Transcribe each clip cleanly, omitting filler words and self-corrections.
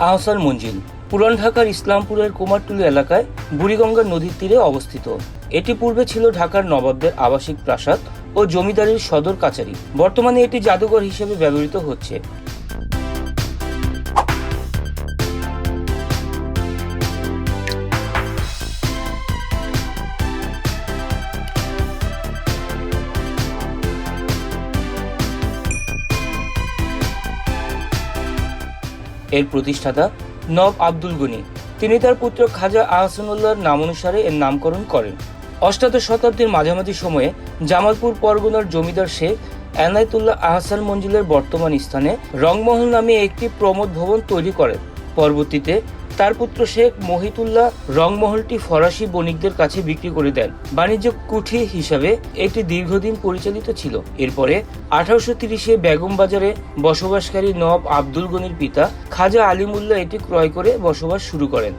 আহসান মঞ্জিল পুরান ঢাকার ইসলামপুরের কুমারটুলি এলাকায় বুড়িগঙ্গা নদীর তীরে অবস্থিত। এটি পূর্বে ছিল ঢাকার নবাবদের আবাসিক প্রাসাদ ও জমিদারির সদর কাচারি। বর্তমানে এটি জাদুঘর হিসেবে ব্যবহৃত হচ্ছে। এর প্রতিষ্ঠাতা নবাব আব্দুল গনি। তিনি তার পুত্র খাজা আহসানুল্লাহর নামানুসারে এর নামকরণ করেন। অষ্টাদশ শতাব্দীর মাঝামাঝি সময়ে জামালপুর পরগনার জমিদার শেখ এনায়েতুল্লাহ আহসান মঞ্জিলের বর্তমান স্থানে রংমহল নামে একটি প্রমোদ ভবন তৈরি করেন। পরবর্তীতে তার পুত্র শেখ মহিতুল্লাহ রংমহলটি ফরাসি বণিকদের কাছে বিক্রি করে দেন। বাণিজ্য কুঠি হিসাবে এটি দীর্ঘদিন পরিচালিত ছিল। এরপরে 1830-এ বেগম বাজারে বসবাসকারী নবাব আব্দুল গনির পিতা খাজা আলিমুল্লাহ এটি ক্রয় করে বসবাস শুরু করেন।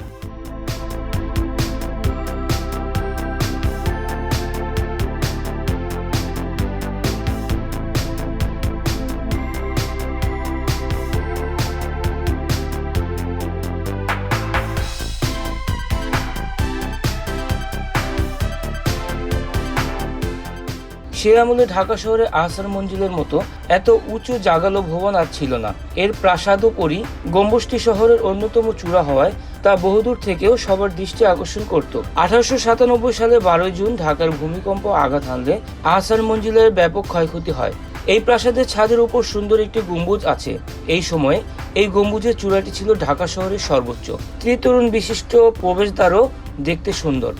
সে আমলে ঢাকা শহরে আহসান মঞ্জিলের মতো এত উঁচু জাগালো ভবন আর ছিল না। এর প্রাসাদ ও পরি গম্বুজটি শহরের অন্যতম চূড়া হওয়ায় তা বহুদূর থেকেও সবার দৃষ্টি আকর্ষণ করত। 1897 সালে 12 জুন ঢাকার ভূমিকম্প আঘাত হানলে আহসান মঞ্জিলের ব্যাপক ক্ষয়ক্ষতি হয়। এই প্রাসাদের ছাদের উপর সুন্দর একটি গম্বুজ আছে। এই সময়ে এই গম্বুজের চূড়াটি ছিল ঢাকা শহরের সর্বোচ্চ। ত্রিতরুণ বিশিষ্ট প্রবেশদ্বারও দেখতে সুন্দর।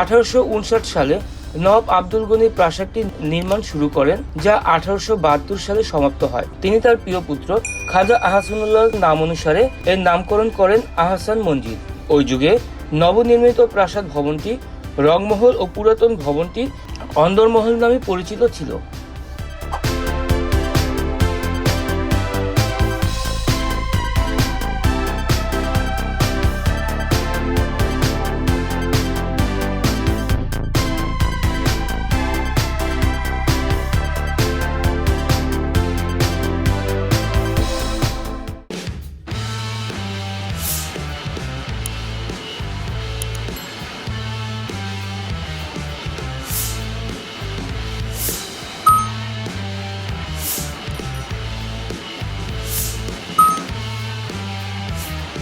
আঠারোশো সালে নবাব আব্দুল গনি প্রাসাদটি নির্মাণ শুরু করেন, যা 1872 সালে সমাপ্ত হয়। তিনি তার প্রিয় পুত্র খাজা আহসানুল্লাহর নাম অনুসারে এর নামকরণ করেন আহসান মঞ্জিল। ওই যুগে নবনির্মিত প্রাসাদ ভবনটি রংমহল ও পুরাতন ভবনটি অন্দরমহল নামে পরিচিত ছিল।